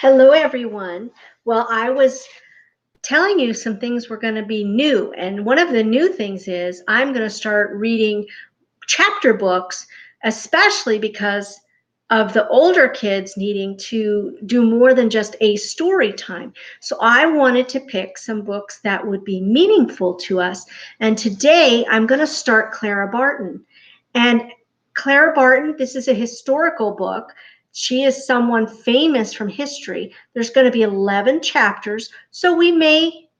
Hello, everyone. Well, I was telling you some things were going to be new. And one of the new things is I'm going to start reading chapter books, especially because of the older kids needing to do more than just a story time. So I wanted to pick some books that would be meaningful to us. And today I'm going to start Clara Barton. And Clara Barton, this is a historical book. She is someone famous from history. There's going to be 11 chapters, so we may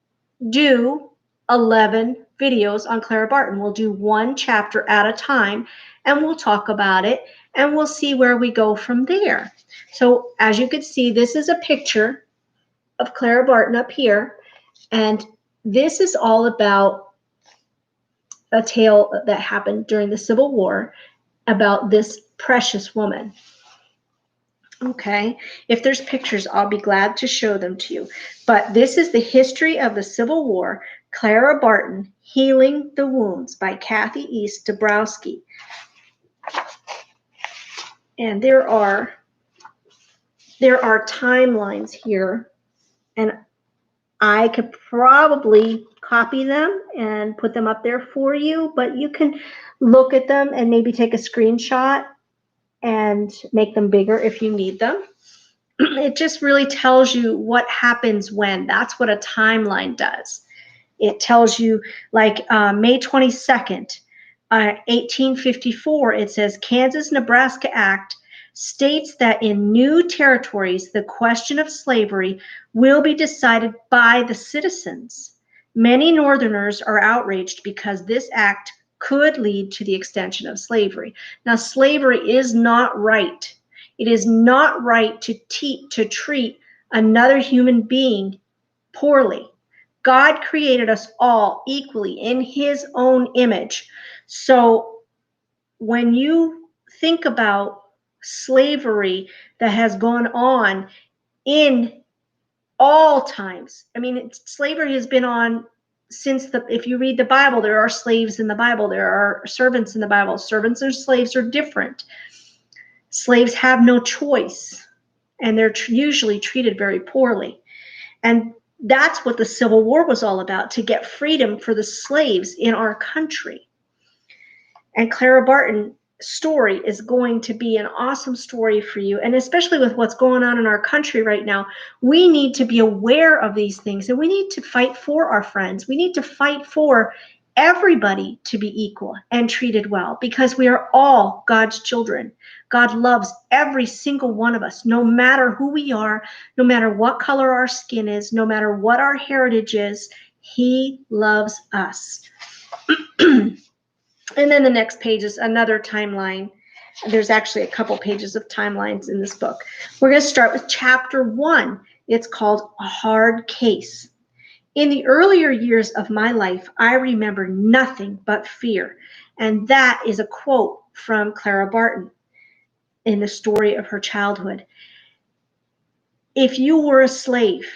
do 11 videos on Clara Barton. We'll do one chapter at a time, and we'll talk about it, and we'll see where we go from there. So as you can see, this is a picture of Clara Barton up here, and this is all about a tale that happened during the Civil War about this precious woman. Okay, if there's pictures, I'll be glad to show them to you. But this is the history of the Civil War, Clara Barton, Healing the Wounds by Cathy Dubowski. And there are timelines here, and I could probably copy them and put them up there for you, but you can look at them and maybe take a screenshot and make them bigger if you need them. It just really tells you what happens when. That's what a timeline does. It tells you, like May 22nd, 1854, it says Kansas-Nebraska Act states that in new territories, the question of slavery will be decided by the citizens. Many Northerners are outraged because this act could lead to the extension of slavery. Now, slavery is not right. It is not right to treat another human being poorly. God created us all equally in his own image. So when you think about slavery that has gone on in all times, I mean, slavery has been on since if you read the Bible, there are slaves in the Bible, there are servants in the Bible. Servants and slaves are different. Slaves have no choice, and they're usually treated very poorly. And that's what the Civil War was all about, to get freedom for the slaves in our country. And Clara Barton's story is going to be an awesome story for you. And especially with what's going on in our country right now, we need to be aware of these things, and we need to fight for our friends. We need to fight for everybody to be equal and treated well, because we are all God's children. God loves every single one of us, no matter who we are, no matter what color our skin is, no matter what our heritage is. He loves us. And then the next page is another timeline. There's actually a couple pages of timelines in this book. We're going to start with chapter 1. It's called A Hard Case. In the earlier years of my life, I remember nothing but fear. And that is a quote from Clara Barton in the story of her childhood. If you were a slave,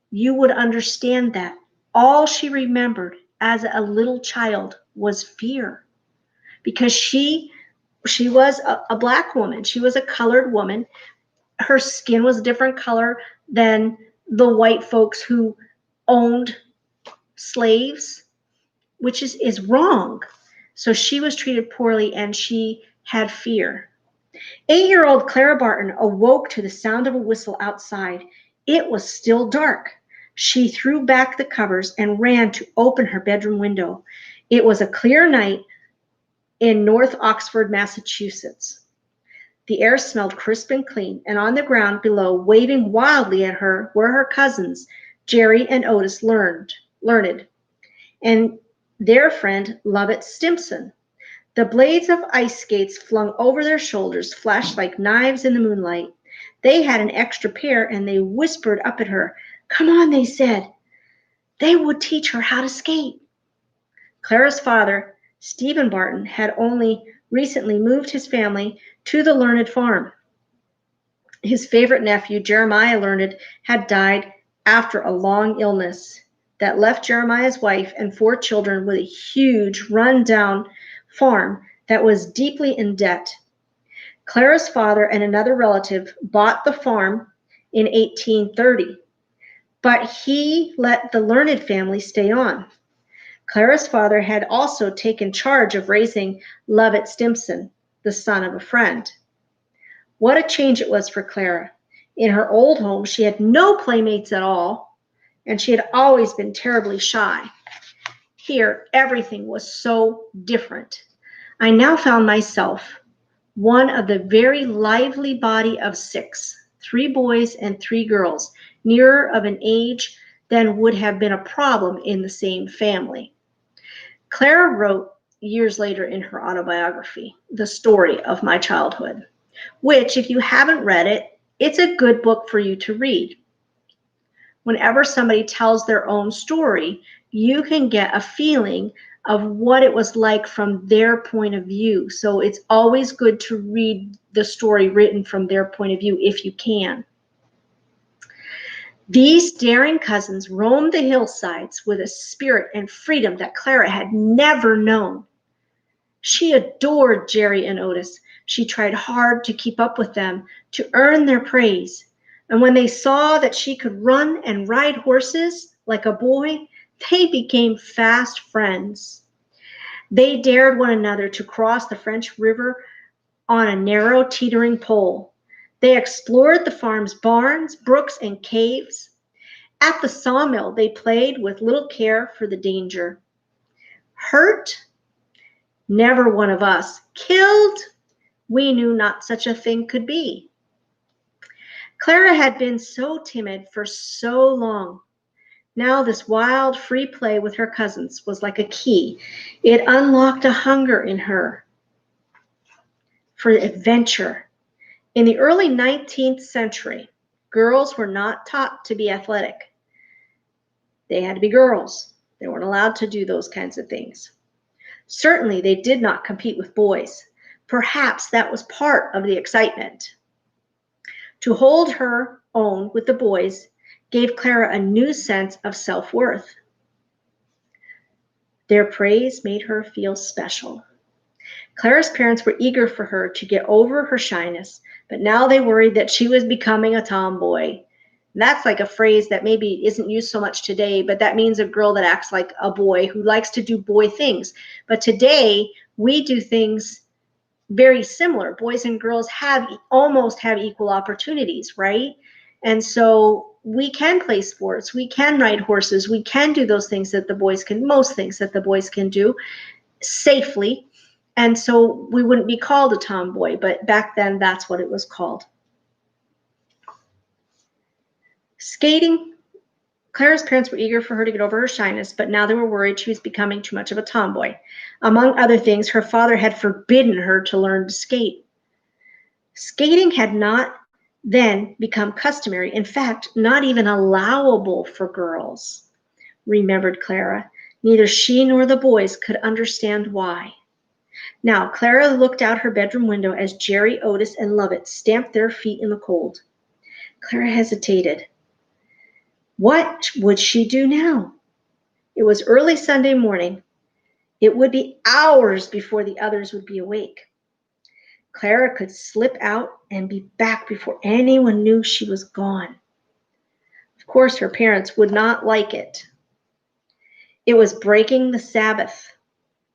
you would understand that all she remembered as a little child was fear, because she was a black woman. She was a colored woman. Her skin was a different color than the white folks who owned slaves, which is wrong. So she was treated poorly, and she had fear. 8-year-old Clara Barton awoke to the sound of a whistle outside. It was still dark. She threw back the covers and ran to open her bedroom window. It was a clear night in North Oxford, Massachusetts. The air smelled crisp and clean, and on the ground below, waving wildly at her, were her cousins, Jerry and Otis Learned, and their friend, Lovett Stimpson. The blades of ice skates flung over their shoulders flashed like knives in the moonlight. They had an extra pair, and they whispered up at her. "Come on," they said. They would teach her how to skate. Clara's father, Stephen Barton, had only recently moved his family to the Learned farm. His favorite nephew, Jeremiah Learned, had died after a long illness that left Jeremiah's wife and 4 children with a huge, run-down farm that was deeply in debt. Clara's father and another relative bought the farm in 1830, but he let the Learned family stay on. Clara's father had also taken charge of raising Lovett Stimson, the son of a friend. What a change it was for Clara. In her old home, she had no playmates at all, and she had always been terribly shy. Here, everything was so different. I now found myself one of the very lively body of 6, 3 boys and 3 girls, nearer of an age than would have been a problem in the same family. Clara wrote years later in her autobiography, The Story of My Childhood, which, if you haven't read it, it's a good book for you to read. Whenever somebody tells their own story, you can get a feeling of what it was like from their point of view. So it's always good to read the story written from their point of view if you can. These daring cousins roamed the hillsides with a spirit and freedom that Clara had never known. She adored Jerry and Otis. She tried hard to keep up with them, to earn their praise. And when they saw that she could run and ride horses like a boy, they became fast friends. They dared one another to cross the French River on a narrow, teetering pole. They explored the farm's barns, brooks, and caves. At the sawmill, they played with little care for the danger. Hurt? Never one of us. Killed? We knew not such a thing could be. Clara had been so timid for so long. Now this wild, free play with her cousins was like a key. It unlocked a hunger in her for adventure. In the early 19th century, girls were not taught to be athletic. They had to be girls. They weren't allowed to do those kinds of things. Certainly, they did not compete with boys. Perhaps that was part of the excitement. To hold her own with the boys gave Clara a new sense of self-worth. Their praise made her feel special. Clara's parents were eager for her to get over her shyness, but now they worried that she was becoming a tomboy. That's like a phrase that maybe isn't used so much today, but that means a girl that acts like a boy, who likes to do boy things. But today, we do things very similar. Boys and girls almost have equal opportunities, right? And so we can play sports, we can ride horses, we can do those things that the boys can, most things that the boys can do safely. And so we wouldn't be called a tomboy, but back then that's what it was called. Skating. Clara's parents were eager for her to get over her shyness, but now they were worried she was becoming too much of a tomboy. Among other things, her father had forbidden her to learn to skate. Skating had not then become customary, in fact, not even allowable for girls, remembered Clara. Neither she nor the boys could understand why. Now, Clara looked out her bedroom window as Jerry, Otis, and Lovett stamped their feet in the cold. Clara hesitated. What would she do now? It was early Sunday morning. It would be hours before the others would be awake. Clara could slip out and be back before anyone knew she was gone. Of course, her parents would not like it. It was breaking the Sabbath.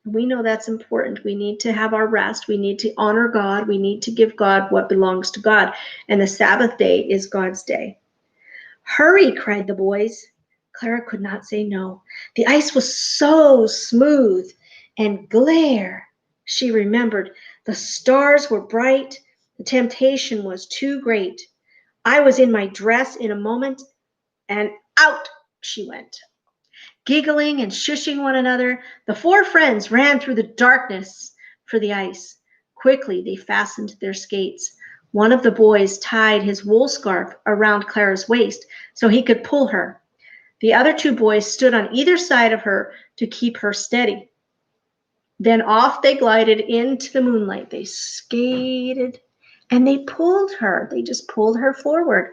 We know that's important. We need to have our rest. We need to honor God. We need to give God what belongs to God. And the Sabbath day is God's day. Hurry, cried the boys. Clara could not say no. The ice was so smooth and glare. She remembered the stars were bright. The temptation was too great. I was in my dress in a moment, and out she went. Giggling and shushing one another, the 4 friends ran through the darkness for the ice. Quickly, they fastened their skates. One of the boys tied his wool scarf around Clara's waist so he could pull her. The other 2 boys stood on either side of her to keep her steady. Then off they glided into the moonlight. They skated and they pulled her. They just pulled her forward.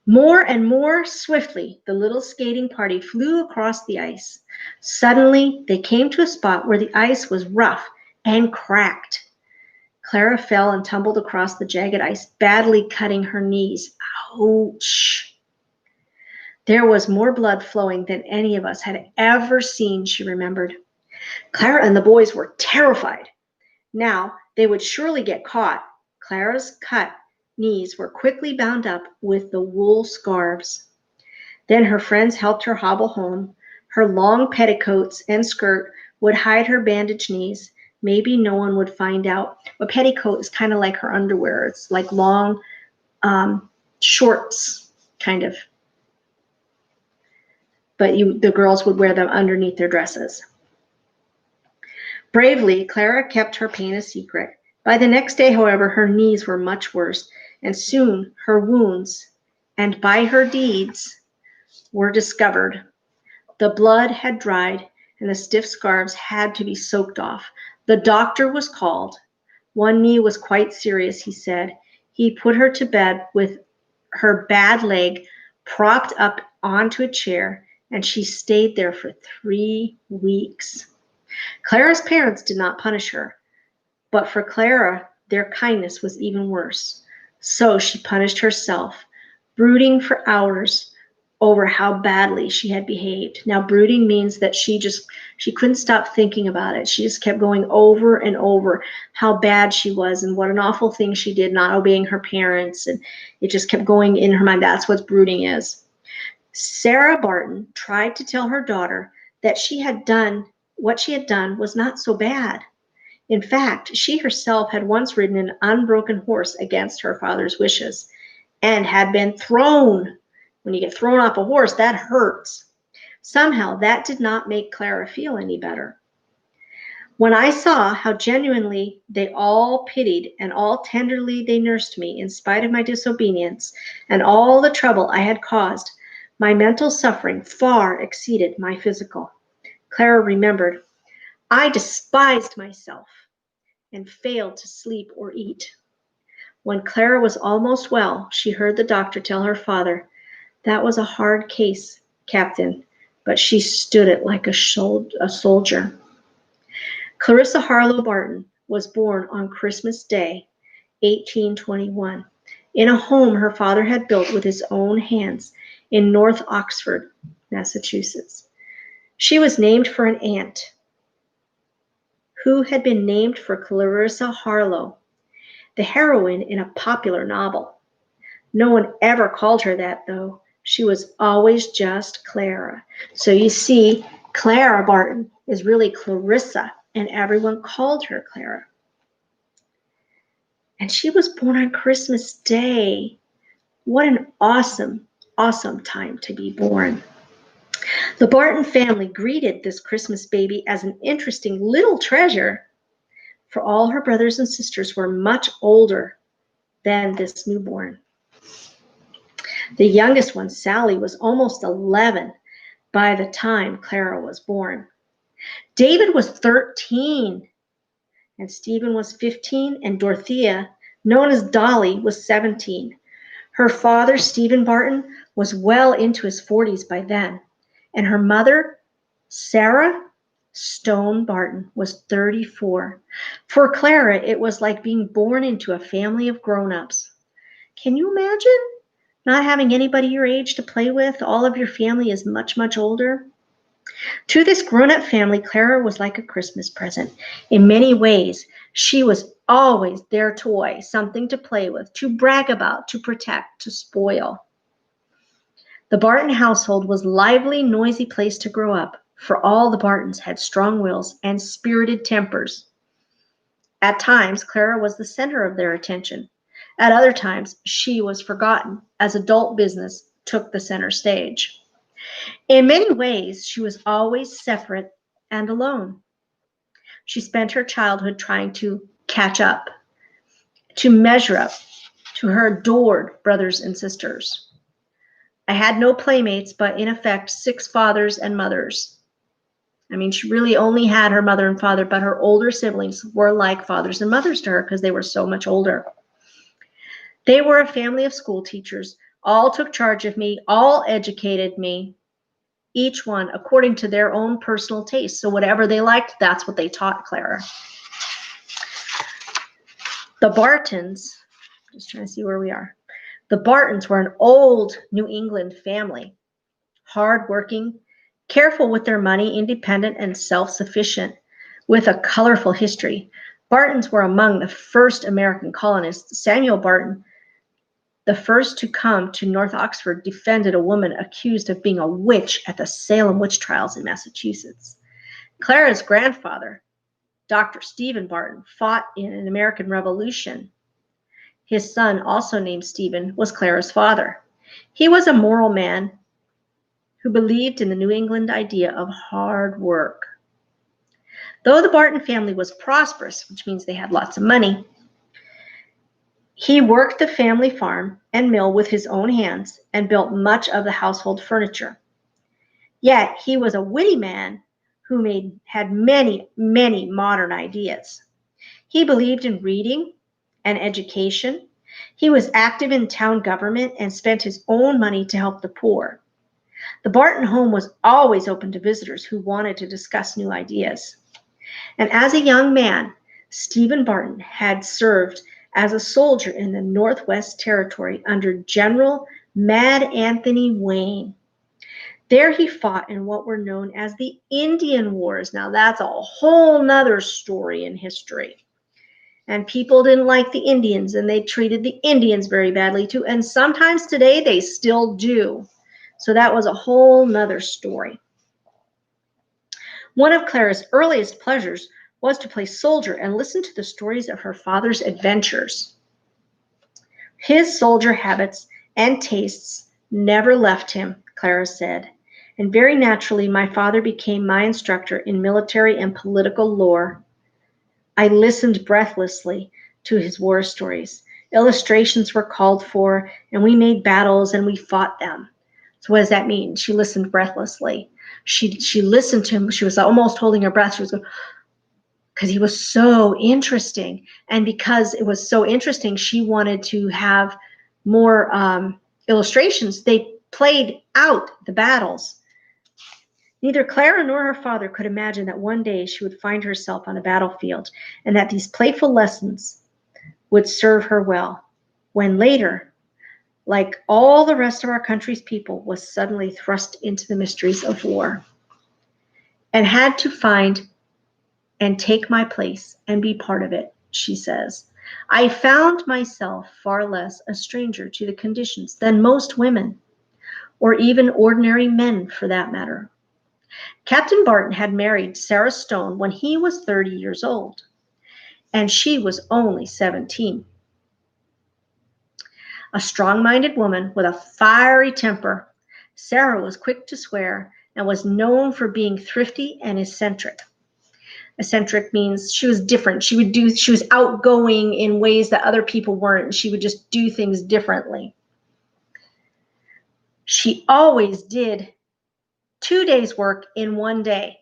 More and more swiftly, the little skating party flew across the ice. Suddenly, they came to a spot where the ice was rough and cracked. Clara fell and tumbled across the jagged ice, badly cutting her knees. Ouch! There was more blood flowing than any of us had ever seen, she remembered. Clara and the boys were terrified. Now they would surely get caught. Clara's cut knees were quickly bound up with the wool scarves. Then her friends helped her hobble home. Her long petticoats and skirt would hide her bandaged knees. Maybe no one would find out. A petticoat is kind of like her underwear. It's like long shorts, kind of. But the girls would wear them underneath their dresses. Bravely, Clara kept her pain a secret. By the next day, however, her knees were much worse, and soon her wounds, and by her deeds, were discovered. The blood had dried, and the stiff scarves had to be soaked off. The doctor was called. One knee was quite serious, he said. He put her to bed with her bad leg propped up onto a chair, and she stayed there for 3 weeks. Clara's parents did not punish her, but for Clara, their kindness was even worse. So she punished herself, brooding for hours over how badly she had behaved. Now, brooding means that she couldn't stop thinking about it. She just kept going over and over how bad she was and what an awful thing she did, not obeying her parents. And it just kept going in her mind. That's what brooding is. Sarah Barton tried to tell her daughter that what she had done was not so bad. In fact, she herself had once ridden an unbroken horse against her father's wishes and had been thrown. When you get thrown off a horse, that hurts. Somehow, that did not make Clara feel any better. When I saw how genuinely they all pitied and all tenderly they nursed me in spite of my disobedience and all the trouble I had caused, my mental suffering far exceeded my physical. Clara remembered, I despised myself and failed to sleep or eat. When Clara was almost well, she heard the doctor tell her father, that was a hard case, Captain, but she stood it like a soldier. Clarissa Harlow Barton was born on Christmas Day, 1821, in a home her father had built with his own hands in North Oxford, Massachusetts. She was named for an aunt who had been named for Clarissa Harlow, the heroine in a popular novel. No one ever called her that, though. She was always just Clara. So you see, Clara Barton is really Clarissa, and everyone called her Clara. And she was born on Christmas Day. What an awesome, awesome time to be born. The Barton family greeted this Christmas baby as an interesting little treasure, for all her brothers and sisters were much older than this newborn. The youngest one, Sally, was almost 11 by the time Clara was born. David was 13, and Stephen was 15, and Dorothea, known as Dolly, was 17. Her father, Stephen Barton, was well into his 40s by then, and her mother, Sarah Stone Barton, was 34. For Clara, it was like being born into a family of grown-ups. Can you imagine not having anybody your age to play with? All of your family is much, much older. To this grown-up family, Clara was like a Christmas present. In many ways, she was always their toy, something to play with, to brag about, to protect, to spoil. The Barton household was a lively, noisy place to grow up, for all the Bartons had strong wills and spirited tempers. At times, Clara was the center of their attention. At other times, she was forgotten as adult business took the center stage. In many ways, she was always separate and alone. She spent her childhood trying to catch up, to measure up to her adored brothers and sisters. I had no playmates, but in effect, 6 fathers and mothers. I mean, she really only had her mother and father, but her older siblings were like fathers and mothers to her because they were so much older. They were a family of school teachers. All took charge of me, all educated me, each one according to their own personal taste. So whatever they liked, that's what they taught Clara. The Bartons, just trying to see where we are. The Bartons were an old New England family, hardworking, careful with their money, independent and self-sufficient, with a colorful history. Bartons were among the first American colonists. Samuel Barton, the first to come to North Oxford, defended a woman accused of being a witch at the Salem witch trials in Massachusetts. Clara's grandfather, Dr. Stephen Barton, fought in an American Revolution. His son, also named Stephen, was Clara's father. He was a moral man who believed in the New England idea of hard work. Though the Barton family was prosperous, which means they had lots of money, he worked the family farm and mill with his own hands and built much of the household furniture. Yet he was a witty man who had many, many modern ideas. He believed in reading and education. He was active in town government and spent his own money to help the poor. The Barton home was always open to visitors who wanted to discuss new ideas. And as a young man, Stephen Barton had served as a soldier in the Northwest Territory under General Mad Anthony Wayne. There he fought in what were known as the Indian Wars. Now that's a whole nother story in history. And people didn't like the Indians, and they treated the Indians very badly too. And sometimes today they still do. So that was a whole nother story. One of Clara's earliest pleasures was to play soldier and listen to the stories of her father's adventures. His soldier habits and tastes never left him, Clara said. And very naturally, my father became my instructor in military and political lore. I listened breathlessly to his war stories. Illustrations were called for, and we made battles and we fought them. So what does that mean? She listened breathlessly. She listened to him. She was almost holding her breath. She was going, because he was so interesting. And because it was so interesting, she wanted to have more illustrations. They played out the battles. Neither Clara nor her father could imagine that one day she would find herself on a battlefield and that these playful lessons would serve her well, when later, like all the rest of our country's people, was suddenly thrust into the mysteries of war and had to find and take my place and be part of it, she says. I found myself far less a stranger to the conditions than most women, or even ordinary men for that matter. Captain Barton had married Sarah Stone when he was 30 years old, and she was only 17. A strong-minded woman with a fiery temper, Sarah was quick to swear and was known for being thrifty and eccentric. Eccentric means she was different. She was outgoing in ways that other people weren't. She would just do things differently. She always did 2 days' work in one day.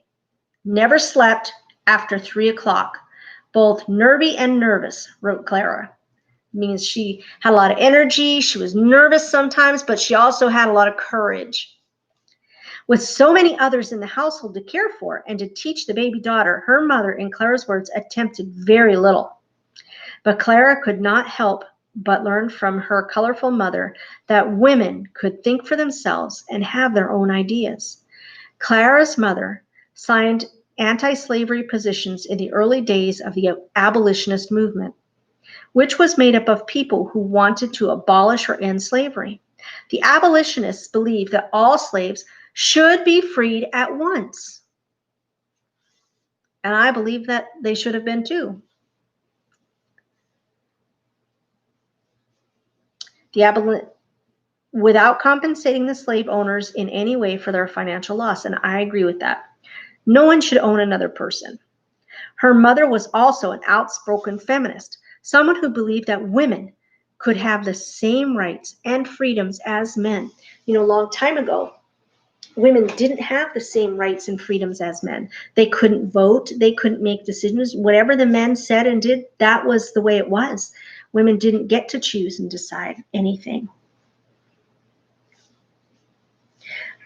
Never slept after 3 o'clock. Both nervy and nervous, wrote Clara. It means she had a lot of energy. She was nervous sometimes, but she also had a lot of courage. With so many others in the household to care for and to teach the baby daughter, her mother, in Clara's words, attempted very little. But Clara could not help but learn from her colorful mother that women could think for themselves and have their own ideas. Clara's mother signed anti-slavery positions in the early days of the abolitionist movement, which was made up of people who wanted to abolish or end slavery. The abolitionists believed that all slaves should be freed at once. And I believe that they should have been too. Without compensating the slave owners in any way for their financial loss, and I agree with that. No one should own another person. Her mother was also an outspoken feminist, someone who believed that women could have the same rights and freedoms as men. A long time ago, women didn't have the same rights and freedoms as men. They couldn't vote. They couldn't make decisions. Whatever the men said and did, that was the way it was. Women didn't get to choose and decide anything.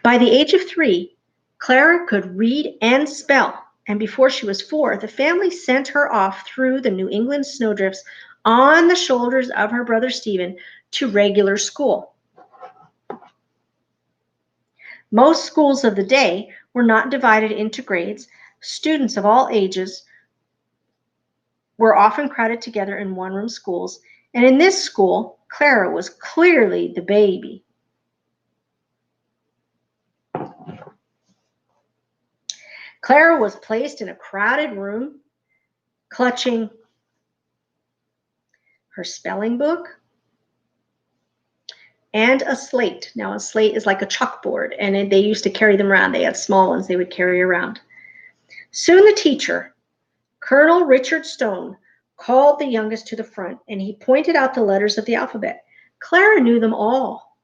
By the age of 3, Clara could read and spell, and before she was 4, the family sent her off through the New England snowdrifts on the shoulders of her brother Stephen to regular school. Most schools of the day were not divided into grades. Students of all ages were often crowded together in one-room schools, and in this school, Clara was clearly the baby. Clara was placed in a crowded room, clutching her spelling book and a slate. Now, a slate is like a chalkboard, and they used to carry them around. They had small ones they would carry around. Soon the teacher, Colonel Richard Stone, called the youngest to the front, and he pointed out the letters of the alphabet. Clara knew them all.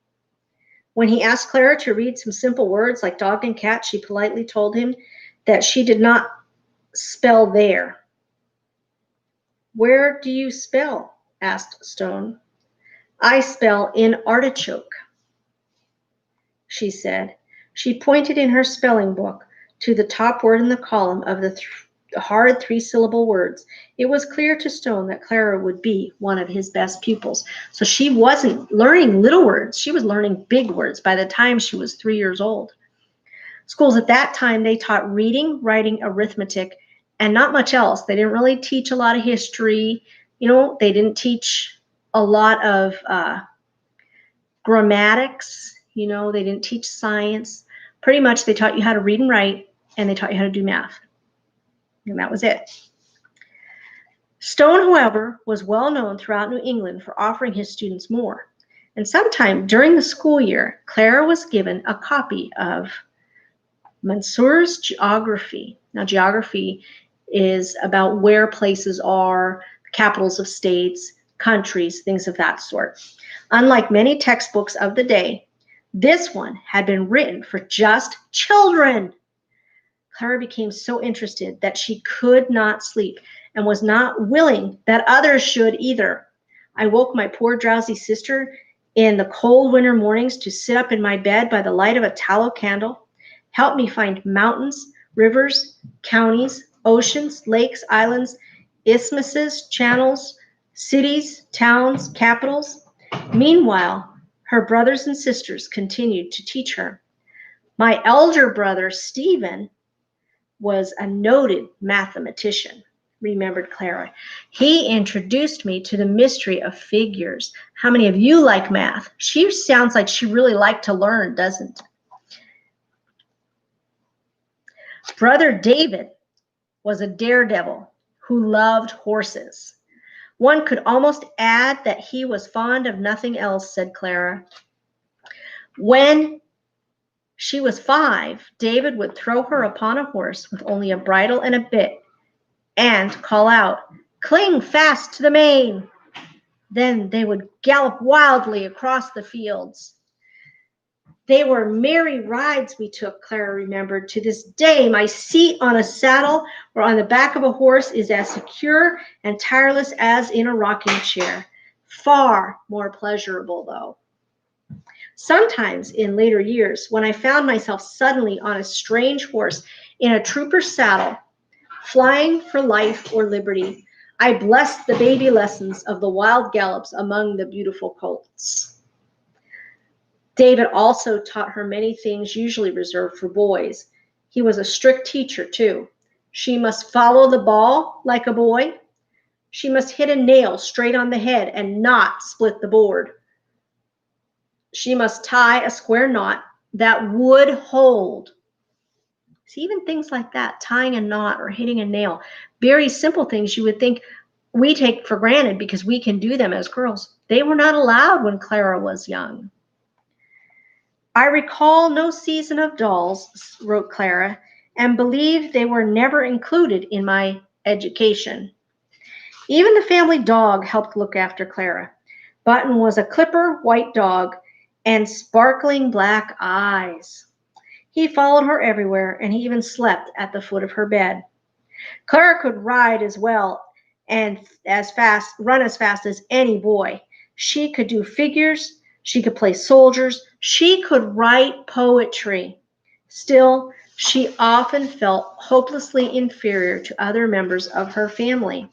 When he asked Clara to read some simple words like dog and cat, she politely told him that she did not spell there. Where do you spell? Asked Stone. I spell in artichoke, she said. She pointed in her spelling book to the top word in the column of the hard three-syllable words. It was clear to Stone that Clara would be one of his best pupils. So she wasn't learning little words. She was learning big words by the time she was 3 years old. Schools at that time, they taught reading, writing, arithmetic, and not much else. They didn't really teach a lot of history. They didn't teach a lot of grammatics. They didn't teach science. Pretty much they taught you how to read and write, and they taught you how to do math. And that was it. Stone, however, was well known throughout New England for offering his students more. And sometime during the school year, Clara was given a copy of Monseur's Geography. Now, geography is about where places are, capitals of states, countries, things of that sort. Unlike many textbooks of the day, this one had been written for just children. Clara became so interested that she could not sleep and was not willing that others should either. I woke my poor drowsy sister in the cold winter mornings to sit up in my bed by the light of a tallow candle, help me find mountains, rivers, counties, oceans, lakes, islands, isthmuses, channels, cities, towns, capitals. Meanwhile, her brothers and sisters continued to teach her. My elder brother, Stephen, was a noted mathematician, remembered Clara. He introduced me to the mystery of figures. How many of you like math? She sounds like she really liked to learn, doesn't it? Brother David was a daredevil who loved horses. One could almost add that he was fond of nothing else, said Clara. When she was 5, David would throw her upon a horse with only a bridle and a bit and call out, "Cling fast to the mane." Then they would gallop wildly across the fields. They were merry rides we took, Clara remembered. To this day, my seat on a saddle or on the back of a horse is as secure and tireless as in a rocking chair. Far more pleasurable, though. Sometimes in later years, when I found myself suddenly on a strange horse in a trooper's saddle, flying for life or liberty, I blessed the baby lessons of the wild gallops among the beautiful colts. David also taught her many things usually reserved for boys. He was a strict teacher, too. She must follow the ball like a boy. She must hit a nail straight on the head and not split the board. She must tie a square knot that would hold. See, even things like that, tying a knot or hitting a nail, very simple things you would think we take for granted because we can do them as girls. They were not allowed when Clara was young. I recall no season of dolls, wrote Clara, and believe they were never included in my education. Even the family dog helped look after Clara. Barton was a clipper white dog and sparkling black eyes. He followed her everywhere, and he even slept at the foot of her bed. Clara could ride as well and run as fast as any boy. She could do figures. She could play soldiers. She could write poetry. Still, she often felt hopelessly inferior to other members of her family.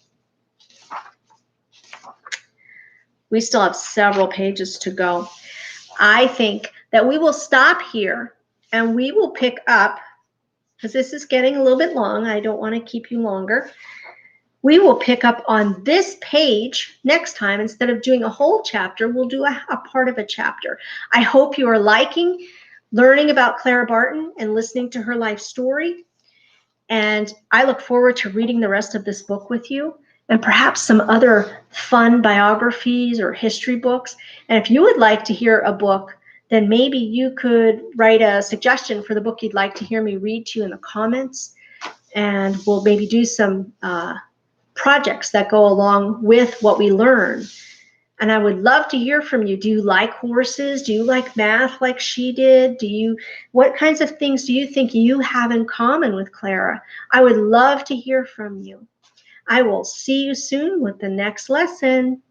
We still have several pages to go. I think that we will stop here and we will pick up, because this is getting a little bit long. I don't want to keep you longer. We will pick up on this page next time. Instead of doing a whole chapter, we'll do a part of a chapter. I hope you are liking learning about Clara Barton and listening to her life story. And I look forward to reading the rest of this book with you, and perhaps some other fun biographies or history books. And if you would like to hear a book, then maybe you could write a suggestion for the book you'd like to hear me read to you in the comments. And we'll maybe do some projects that go along with what we learn. And I would love to hear from you. Do you like horses? Do you like math like she did? What kinds of things do you think you have in common with Clara? I would love to hear from you. I will see you soon with the next lesson.